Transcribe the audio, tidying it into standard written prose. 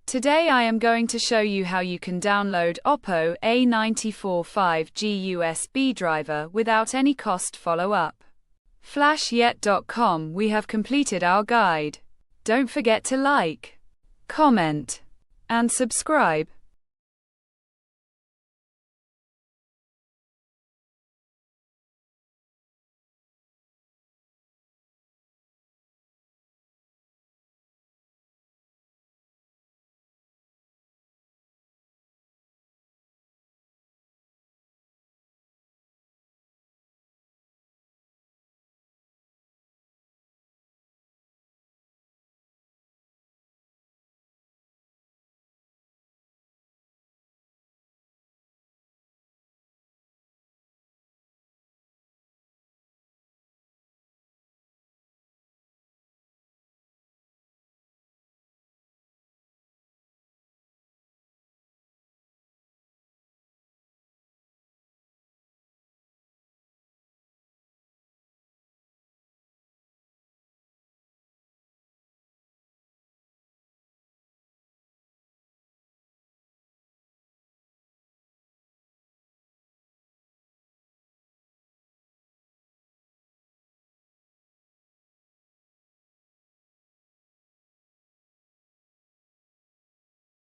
Today I am going to show you how you can download Oppo A94 5G USB driver without any cost. Follow up. Flashyet.com. We have completed our guide. Don't forget to like, comment, and subscribe.